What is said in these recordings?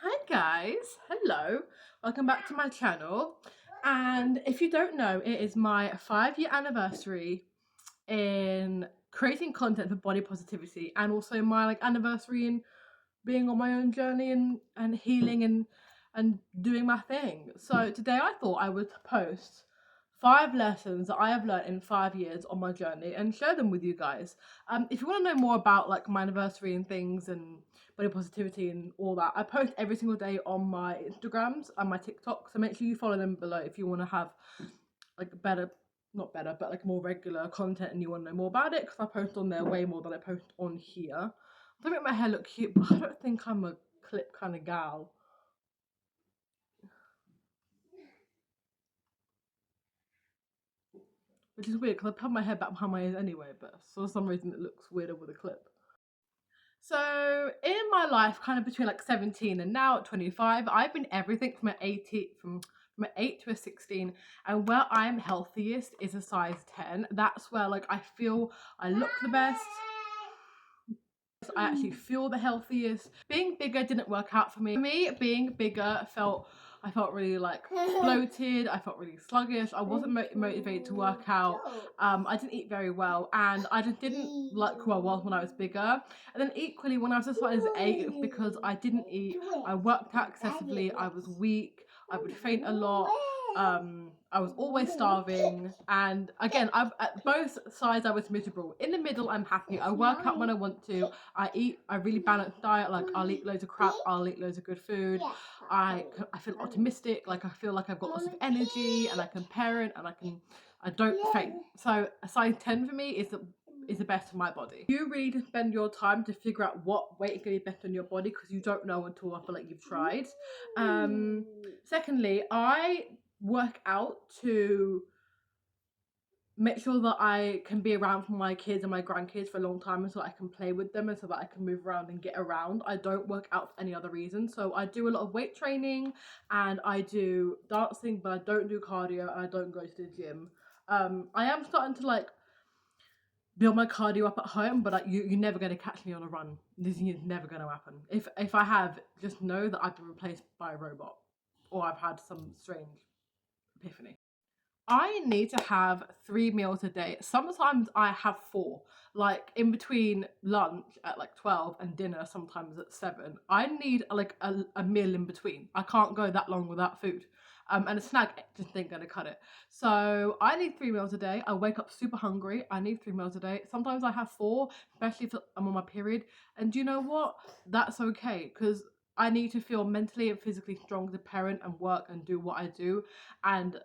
Hi guys, hello, welcome back to my channel. And if you don't know, it is my 5-year anniversary in creating content for body positivity, and also my anniversary in being on my own journey and healing and doing my thing. So today I thought I would post 5 lessons that I have learned in 5 years on my journey and share them with you guys. If you want to know more about my anniversary and things and body positivity and all that, I post every single day on my Instagrams and my TikTok, so make sure you follow them below if you want to have better, not better, but more regular content and you want to know more about it, because I post on there way more than I post on here. I don't make my hair look cute, but I don't think I'm a clip kind of gal. Which is weird because I have my hair back behind my ears anyway, but for some reason it looks weirder with a clip. So in my life, kind of between 17 and now at 25, I've been everything from an 8 to a 16, and where I'm healthiest is a size 10. That's where I feel I look the best. I actually feel the healthiest. Being bigger didn't work out for me. For me, being bigger I felt really bloated. I felt really sluggish. I wasn't motivated to work out. I didn't eat very well, and I just didn't like who I was when I was bigger. And then equally, when I was a size 8, because I didn't eat, I worked out excessively. I was weak. I would faint a lot. I was always starving, and again, at both sides I was miserable. In the middle, I'm happy. I work out when I want to. I eat a really balanced diet. I'll eat loads of crap. I'll eat loads of good food. I feel optimistic. I feel like I've got lots of energy, and I can parent, and I don't faint. So a size 10 for me is the best for my body. You really need to spend your time to figure out what weight is going to be best on your body, because you don't know until I feel like you've tried. Secondly, I work out to make sure that I can be around for my kids and my grandkids for a long time, and so I can play with them and so that I can move around and get around. I don't work out for any other reason. So I do a lot of weight training and I do dancing, but I don't do cardio and I don't go to the gym. I am starting to build my cardio up at home, but you're never going to catch me on a run. This is never going to happen. If I have, just know that I've been replaced by a robot, or I've had some strange epiphany. I need to have 3 meals a day. Sometimes I have 4. In between lunch at 12 and dinner sometimes at 7. I need a meal in between. I can't go that long without food. And a snack just ain't gonna cut it. So I need 3 meals a day. I wake up super hungry. I need 3 meals a day. Sometimes I have 4, especially if I'm on my period. And do you know what? That's okay, because I need to feel mentally and physically strong to parent and work and do what I do. And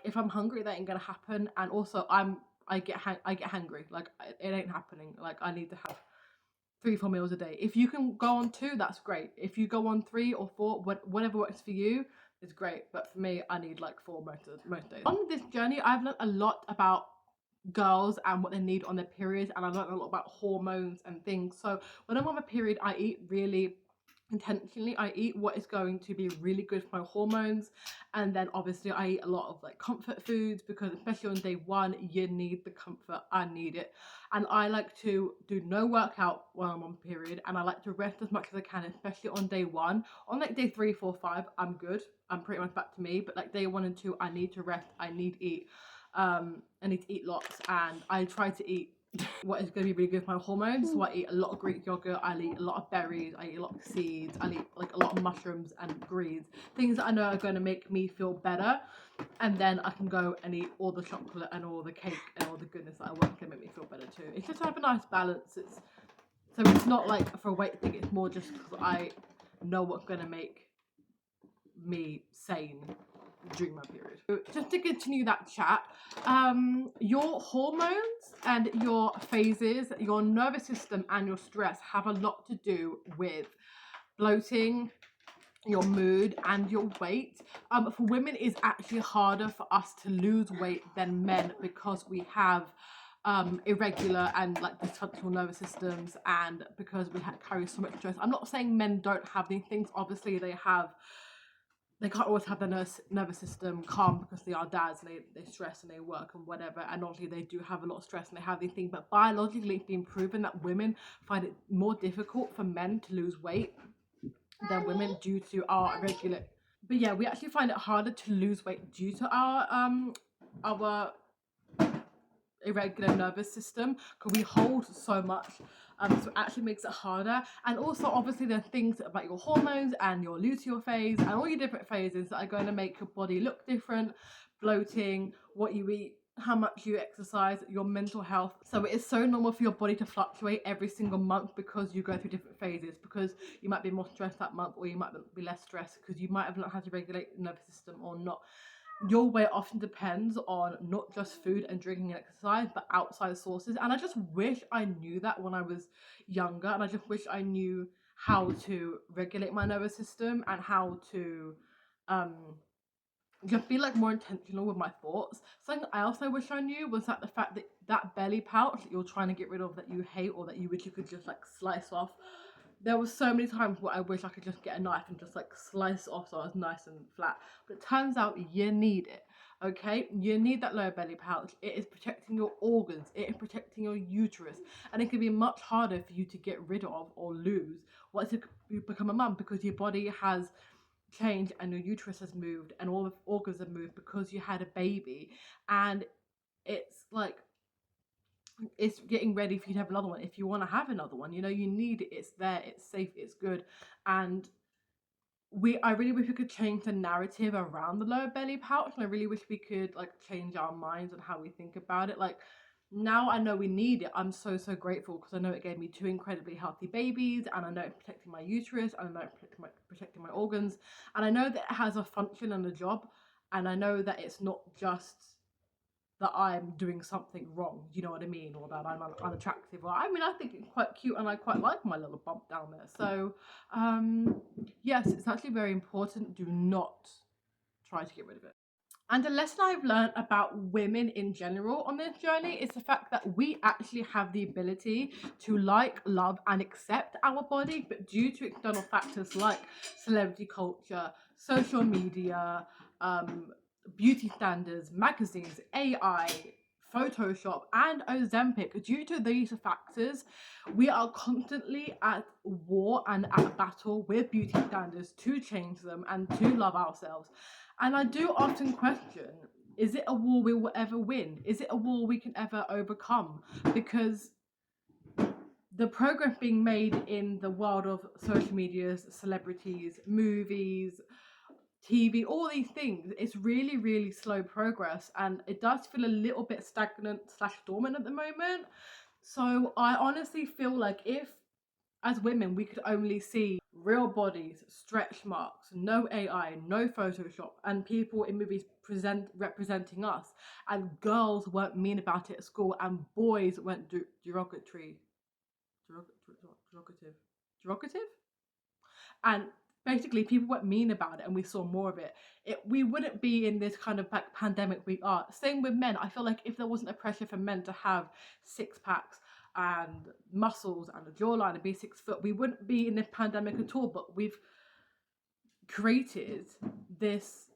if I'm hungry, that ain't gonna happen. And also I get hungry. It ain't happening. I need to have 3-4 meals a day. If you can go on 2, that's great. If you go on 3 or 4, whatever works for you is great. But for me, I need 4 most days. On this journey, I've learned a lot about girls and what they need on their periods, and I learned a lot about hormones and things. So when I'm on my period, I eat really intentionally. I eat what is going to be really good for my hormones, and then obviously I eat a lot of comfort foods, because especially on day 1 you need the comfort. I need it. And I like to do no workout while I'm on period, and I like to rest as much as I can, especially on day 1. On day 3, 4, 5 I'm good. I'm pretty much back to me, but day 1 and 2 I need to rest. I need to eat. I need to eat lots, and I try to eat what is going to be really good for my hormones. So I eat a lot of Greek yogurt, I eat a lot of berries, I eat a lot of seeds, I eat a lot of mushrooms and greens, things that I know are going to make me feel better. And then I can go and eat all the chocolate and all the cake and all the goodness that I want to make me feel better too. It's just to have a nice balance. So it's not for a weight thing, it's more just because I know what's going to make me sane during my period. So just to continue that chat, your hormones and your phases, your nervous system and your stress have a lot to do with bloating, your mood and your weight. For women, it's actually harder for us to lose weight than men, because we have irregular and dysfunctional nervous systems, and because we carry so much stress. I'm not saying men don't have these things. Obviously they can't always have their nervous system calm, because they are dads and they stress and they work and whatever, and obviously they do have a lot of stress and they have these things. But biologically it's been proven that women find it more difficult for men to lose weight than women due to our irregular. But yeah, we actually find it harder to lose weight due to our irregular nervous system because we hold so much. So it actually makes it harder. And also, obviously, there are things about your hormones and your luteal phase and all your different phases that are going to make your body look different. Bloating, what you eat, how much you exercise, your mental health. So it is so normal for your body to fluctuate every single month because you go through different phases, because you might be more stressed that month or you might be less stressed because you might have learned how to regulate the nervous system or not. Your weight often depends on not just food and drinking and exercise, but outside sources. And I just wish I knew that when I was younger. And I just wish I knew how to regulate my nervous system and how to um, just be like more intentional with my thoughts. Something I also wish I knew was that the fact that that belly pouch that you're trying to get rid of, that you hate or that you wish you could just like slice off, there were so many times where I wish I could just get a knife and just like slice it off so it's nice and flat. But it turns out you need it. Okay, you need that lower belly pouch. It is protecting your organs, it is protecting your uterus, and it can be much harder for you to get rid of or lose once you become a mum, because your body has changed and your uterus has moved and all the organs have moved because you had a baby, and it's like it's getting ready for you to have another one. If you want to have another one, you know, you need it. It's there, it's safe, it's good. And I really wish we could change the narrative around the lower belly pouch, and I really wish we could like change our minds on how we think about it. Like, now I know we need it. I'm so grateful because I know it gave me two incredibly healthy babies, and I know it's protecting my uterus, and I know it's protecting my organs, and I know that it has a function and a job, and I know that it's not just that I'm doing something wrong, you know what I mean, or that I'm unattractive. Or I mean, I think it's quite cute, and I quite like my little bump down there. So, yes, it's actually very important. Do not try to get rid of it. And a lesson I've learned about women in general on this journey is the fact that we actually have the ability to like, love, and accept our body, but due to external factors like celebrity culture, social media, beauty standards, magazines, AI, Photoshop, and Ozempic, due to these factors, we are constantly at war and at battle with beauty standards to change them and to love ourselves. And I do often question, is it a war we will ever win? Is it a war we can ever overcome? Because the progress being made in the world of social medias, celebrities, movies, TV, all these things, it's really slow progress, and it does feel a little bit stagnant / dormant at the moment. So I honestly feel like if, as women, we could only see real bodies, stretch marks, no AI, no Photoshop, and people in movies representing us, and girls weren't mean about it at school, and boys weren't derogative, and basically people weren't mean about it, and we saw more of it, we wouldn't be in this kind of pandemic we are. Same with men. I feel like if there wasn't a pressure for men to have six packs and muscles and a jawline and be 6 foot, we wouldn't be in this pandemic at all. But we've created this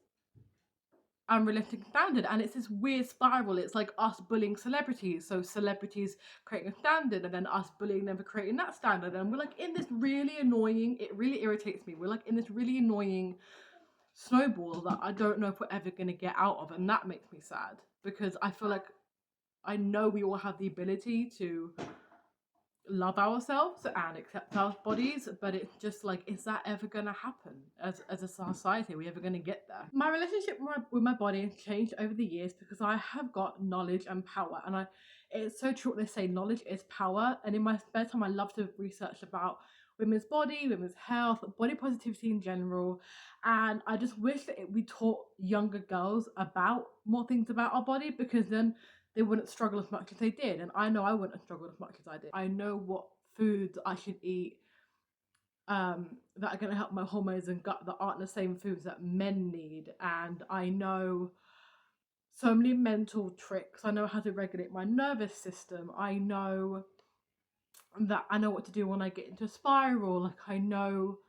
unrealistic standard, and it's this weird spiral. It's like us bullying celebrities, so celebrities creating a standard and then us bullying them for creating that standard, and we're like in this really annoying, it really irritates me, we're like in this really annoying snowball that I don't know if we're ever going to get out of, and that makes me sad because I feel like I know we all have the ability to love ourselves and accept our bodies, but it's just like, is that ever going to happen as a society? Are we ever going to get there? My relationship with my body has changed over the years because I have got knowledge and power, and it's so true what they say, knowledge is power. And in my spare time I love to research about women's body, women's health, body positivity in general, and I just wish that we taught younger girls about more things about our body, because then they wouldn't struggle as much as they did. And I know I wouldn't struggle as much as I did. I know what foods I should eat that are going to help my hormones and gut that aren't the same foods that men need. And I know so many mental tricks. I know how to regulate my nervous system. I know what to do when I get into a spiral. Like, I know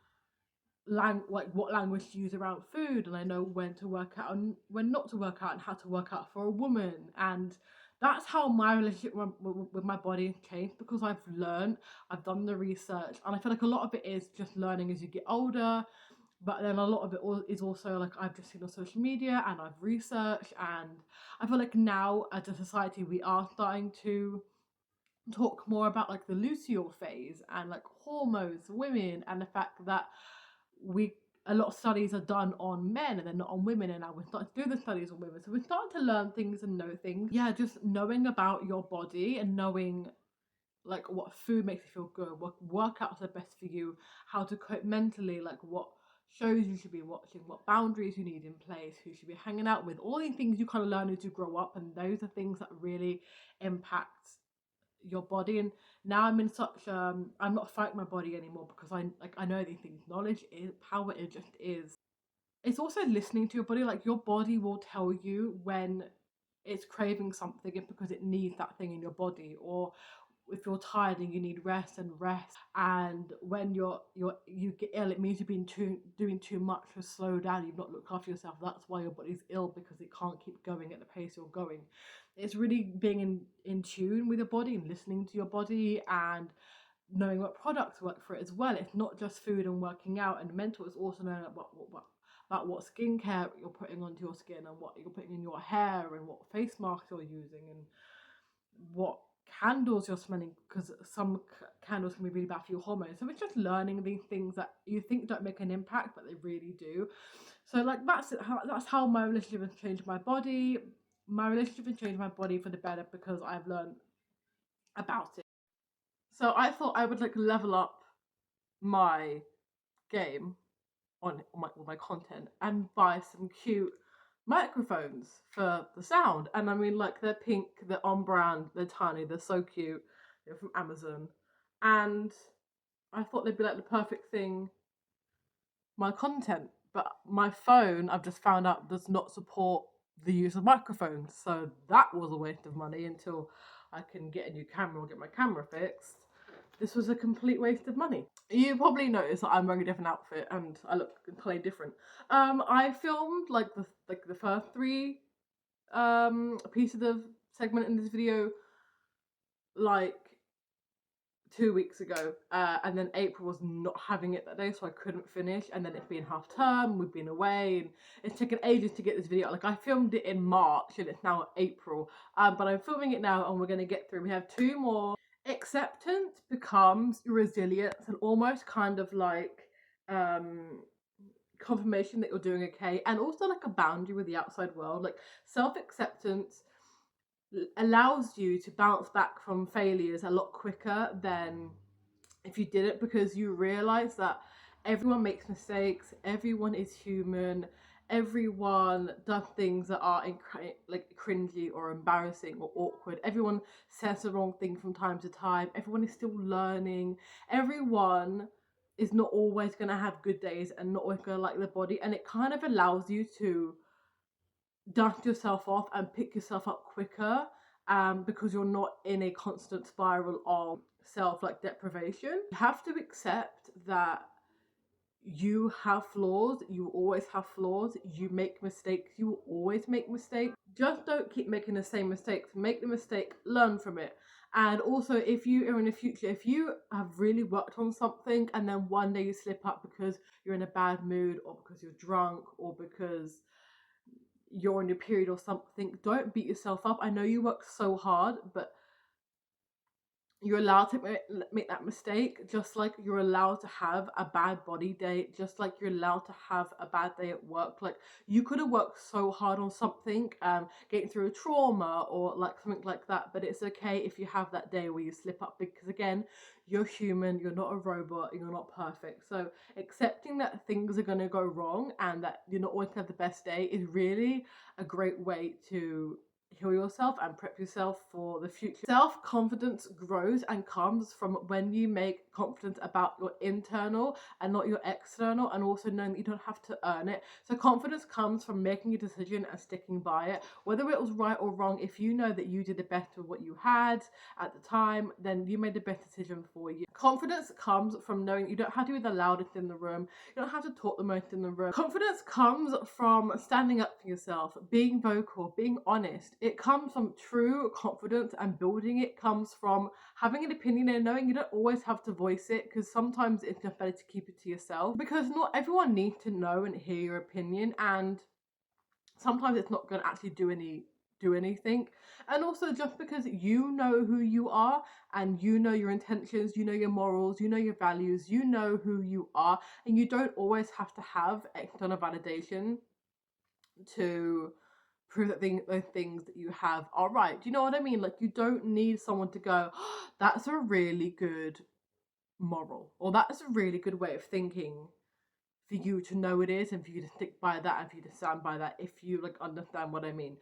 what language to use around food, and I know when to work out and when not to work out, and how to work out for a woman, and That's how my relationship with my body has changed, because I've learned, I've done the research, and I feel like a lot of it is just learning as you get older. But then a lot of it is also like I've just seen on social media and I've researched, and I feel like now as a society we are starting to talk more about like the luteal phase and like hormones for women, and the fact that we a lot of studies are done on men and they're not on women, and now we're starting to do the studies on women, so we're starting to learn things and know things. Yeah, just knowing about your body and knowing like what food makes you feel good, what workouts are best for you, how to cope mentally, like what shows you should be watching, what boundaries you need in place, who you should be hanging out with, all these things you kind of learn as you grow up, and those are things that really impact your body. And now I'm in such I'm not fighting my body anymore, because I know these things. Knowledge is power, it just is. It's also listening to your body. Like your body will tell you when it's craving something because it needs that thing in your body, or if you're tired and you need rest and rest. And when you get ill, it means you've been doing too much to slow down, you've not looked after yourself. That's why your body's ill, because it can't keep going at the pace you're going. It's really being in tune with your body and listening to your body, and knowing what products work for it as well. It's not just food and working out and mental, it's also knowing about what skincare you're putting onto your skin, and what you're putting in your hair, and what face masks you're using, and what candles you're smelling, because some candles can be really bad for your hormones. So it's just learning these things that you think don't make an impact, but they really do. So like that's how my relationship has changed my body. My relationship has changed my body for the better because I've learned about it. So I thought I would like level up my game on my content and buy some cute microphones for the sound. And I mean, like, they're pink, they're on brand, they're tiny, they're so cute. They're from Amazon. And I thought they'd be like the perfect thing, my content. But my phone, I've just found out, does not support the use of microphones. So that was a waste of money until I can get a new camera or get my camera fixed. This was a complete waste of money. You probably noticed that I'm wearing a different outfit and I look entirely different. I filmed like the first three pieces of segment in this video like 2 weeks ago, and then April was not having it that day, so I couldn't finish. And then it's been half term, we've been away, and it's taken ages to get this video. Like, I filmed it in March and it's now April, but I'm filming it now and we're going to get through. We have two more. Acceptance becomes resilience, and almost kind of like confirmation that you're doing okay, and also like a boundary with the outside world. Like, self-acceptance allows you to bounce back from failures a lot quicker than if you did it, because you realize that everyone makes mistakes, everyone is human, everyone does things that are like cringy or embarrassing or awkward, everyone says the wrong thing from time to time, everyone is still learning, everyone is not always going to have good days and not always going to like their body. And it kind of allows you to dust yourself off and pick yourself up quicker, because you're not in a constant spiral of self like deprivation. You have to accept that you have flaws, you always have flaws, you make mistakes, you will always make mistakes. Just don't keep making the same mistakes. Make the mistake, learn from it. And also, if you are in the future, if you have really worked on something and then one day you slip up because you're in a bad mood, or because you're drunk, or because you're in your period or something, don't beat yourself up. I know you work so hard, but you're allowed to make that mistake, just like you're allowed to have a bad body day, just like you're allowed to have a bad day at work. Like, you could have worked so hard on something, getting through a trauma or like something like that, but it's okay if you have that day where you slip up, because again, you're human, you're not a robot, you're not perfect. So accepting that things are going to go wrong and that you're not always going to have the best day is really a great way to heal yourself and prep yourself for the future. Self-confidence grows and comes from when you make confidence about your internal and not your external, and also knowing that you don't have to earn it. So confidence comes from making a decision and sticking by it, whether it was right or wrong. If you know that you did the best with what you had at the time, then you made the best decision for you. Confidence comes from knowing you don't have to be the loudest in the room, you don't have to talk the most in the room. Confidence comes from standing up for yourself, being vocal, being honest, It comes from true confidence, and building it comes from having an opinion and knowing you don't always have to voice it, because sometimes it's just better to keep it to yourself, because not everyone needs to know and hear your opinion, and sometimes it's not going to actually do anything. And also, just because you know who you are and you know your intentions, you know your morals, you know your values, you know who you are, and you don't always have to have external validation to prove that those things that you have are right. Do you know what I mean? Like, you don't need someone to go, oh, that's a really good moral, or that's a really good way of thinking, for you to know it is, and for you to stick by that, and for you to stand by that, if you like understand what I mean.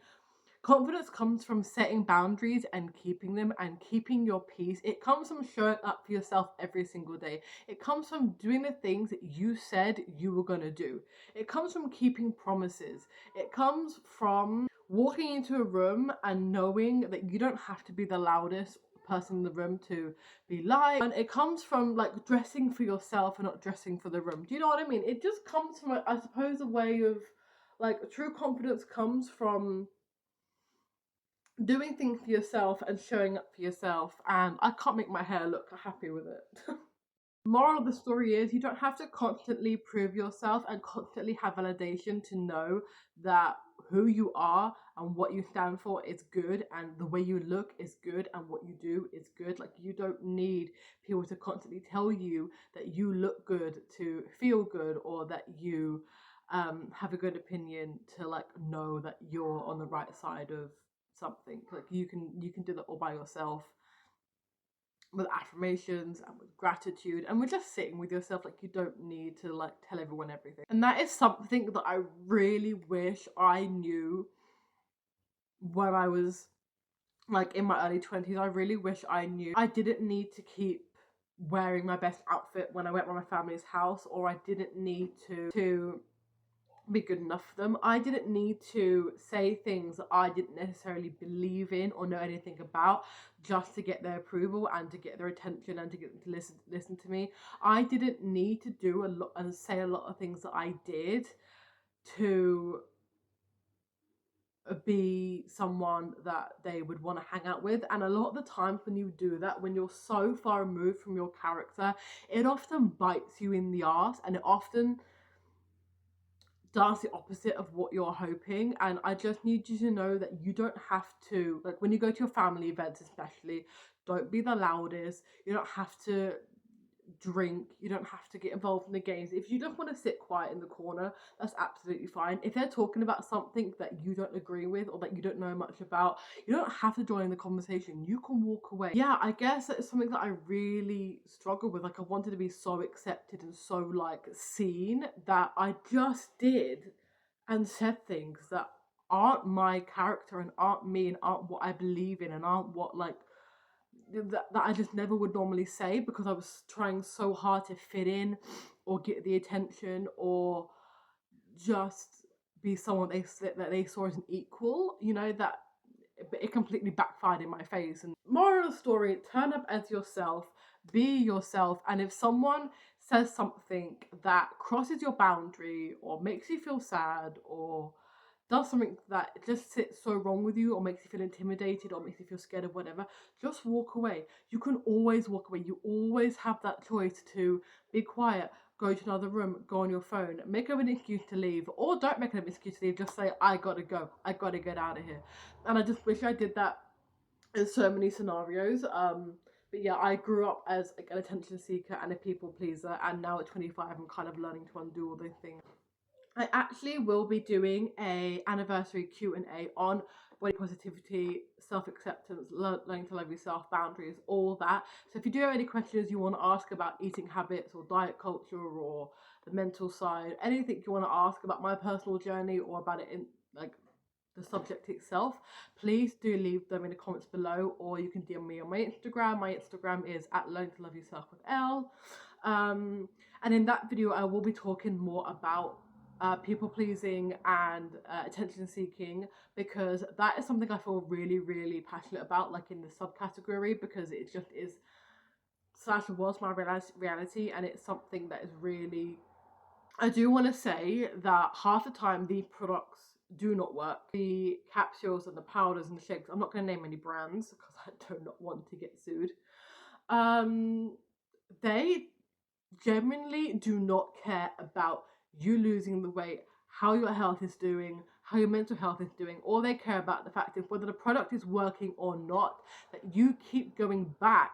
Confidence comes from setting boundaries and keeping them, and keeping your peace. It comes from showing up for yourself every single day. It comes from doing the things that you said you were going to do. It comes from keeping promises. It comes from walking into a room and knowing that you don't have to be the loudest person in the room to be liked. And it comes from like dressing for yourself and not dressing for the room. Do you know what I mean? It just comes from, I suppose, a way of like, true confidence comes from doing things for yourself and showing up for yourself. And I can't make my hair look happy with it. Moral of the story is, you don't have to constantly prove yourself and constantly have validation to know that who you are and what you stand for is good, and the way you look is good, and what you do is good. Like, you don't need people to constantly tell you that you look good to feel good, or that you have a good opinion to like know that you're on the right side of something. Like, you can do that all by yourself, with affirmations and with gratitude and with just sitting with yourself. Like, you don't need to like tell everyone everything. And that is something that I really wish I knew when I was like in my early 20s. I really wish I knew I didn't need to keep wearing my best outfit when I went to my family's house, or I didn't need to be good enough for them. I didn't need to say things that I didn't necessarily believe in or know anything about, just to get their approval and to get their attention and to get them to listen to me. I didn't need to do a lot and say a lot of things that I did to be someone that they would want to hang out with. And a lot of the times when you do that, when you're so far removed from your character, it often bites you in the ass, and it often does the opposite of what you're hoping. And I just need you to know that you don't have to, like, when you go to your family events especially, don't be the loudest. You don't have to drink, you don't have to get involved in the games. If you just want to sit quiet in the corner, that's absolutely fine. If they're talking about something that you don't agree with or that you don't know much about, you don't have to join the conversation. You can walk away. Yeah, I guess that's something that I really struggle with. Like, I wanted to be so accepted and so like seen, that I just did and said things that aren't my character and aren't me and aren't what I believe in and aren't what like that I just never would normally say, because I was trying so hard to fit in or get the attention or just be someone that they saw as an equal, you know, that it completely backfired in my face. And moral of the story, turn up as yourself, be yourself. And if someone says something that crosses your boundary or makes you feel sad or does something that just sits so wrong with you or makes you feel intimidated or makes you feel scared of whatever, just walk away. You can always walk away. You always have that choice to be quiet, go to another room, go on your phone, make up an excuse to leave, or don't make an excuse to leave. Just say, I gotta go, I gotta get out of here. And I just wish I did that in so many scenarios. But yeah, I grew up as like an attention seeker and a people pleaser, and now at 25 I'm kind of learning to undo all those things. I actually will be doing a anniversary Q&A on body positivity, self-acceptance, learning to love yourself, boundaries, all that. So if you do have any questions you want to ask about eating habits or diet culture or the mental side, anything you want to ask about my personal journey or about it in like the subject itself, please do leave them in the comments below, or you can DM me on my Instagram. My Instagram is @learningtoloveyourselfwithel. And in that video I will be talking more about people pleasing and attention seeking, because that is something I feel really, really passionate about, like in the subcategory, because it just is slash was my reality, and it's something that is really, I do want to say that half the time these products do not work. The capsules and the powders and the shakes, I'm not going to name any brands because I do not want to get sued. They genuinely do not care about you losing the weight, how your health is doing, how your mental health is doing. All they care about the fact is whether the product is working or not, that you keep going back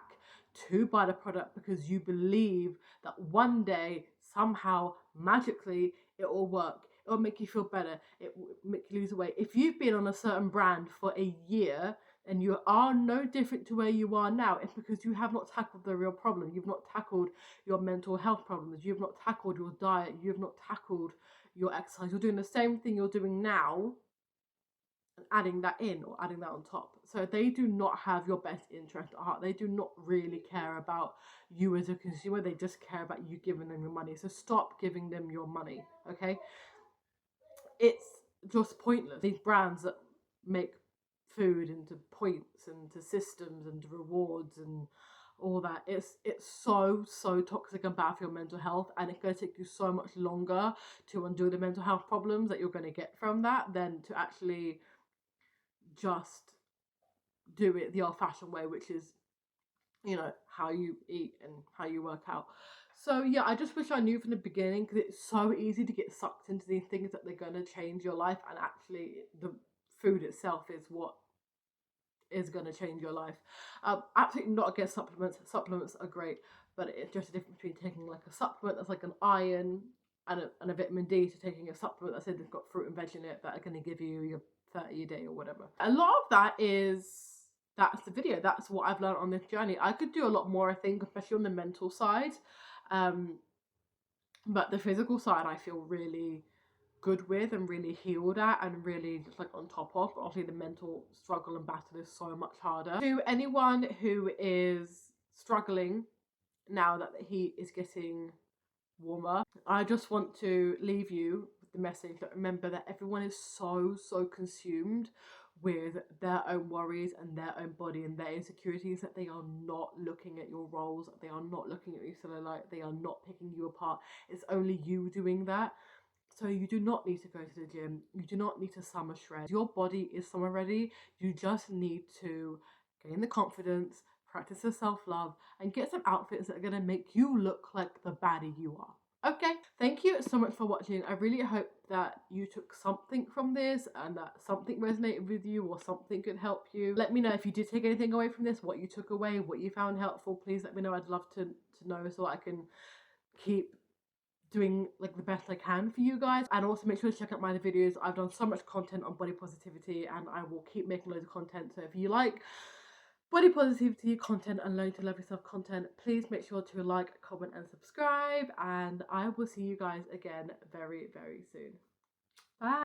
to buy the product because you believe that one day, somehow, magically, it will work. It will make you feel better. It will make you lose weight. If you've been on a certain brand for a year and you are no different to where you are now, it's because you have not tackled the real problem. You've not tackled your mental health problems. You've not tackled your diet. You've not tackled your exercise. You're doing the same thing you're doing now and adding that in or adding that on top. So they do not have your best interest at heart. They do not really care about you as a consumer. They just care about you giving them your money. So stop giving them your money, okay? It's just pointless. These brands that make food into points and to systems and to rewards and all that, it's so toxic and bad for your mental health, and it's going to take you so much longer to undo the mental health problems that you're going to get from that than to actually just do it the old-fashioned way, which is, you know, how you eat and how you work out. So yeah, I just wish I knew from the beginning, because it's so easy to get sucked into these things that they're going to change your life, and actually the food itself is what is going to change your life. Absolutely not against supplements. Supplements are great, but it's just a difference between taking like a supplement that's like an iron and a vitamin D to taking a supplement that said they've got fruit and veg in it that are going to give you your 30 a day or whatever. A lot of that's the video. That's what I've learned on this journey. I could do a lot more, I think, especially on the mental side. But the physical side I feel really good with and really healed at and really just like on top of. But obviously the mental struggle and battle is so much harder. To anyone who is struggling now that the heat is getting warmer, I just want to leave you with the message that remember that everyone is so consumed with their own worries and their own body and their insecurities that they are not looking at your roles, they are not looking at your cellulite, they are not picking you apart. It's only you doing that. So you do not need to go to the gym. You do not need to summer shred. Your body is summer ready. You just need to gain the confidence, practice the self-love, and get some outfits that are going to make you look like the baddie you are. Okay, thank you so much for watching. I really hope that you took something from this and that something resonated with you or something could help you. Let me know if you did take anything away from this, what you took away, what you found helpful. Please let me know. I'd love to know so I can keep doing like the best I can for you guys. And also make sure to check out my other videos. I've done so much content on body positivity and I will keep making loads of content. So if you like body positivity content and learning to love yourself content, please make sure to like, comment and subscribe, and I will see you guys again very soon. Bye.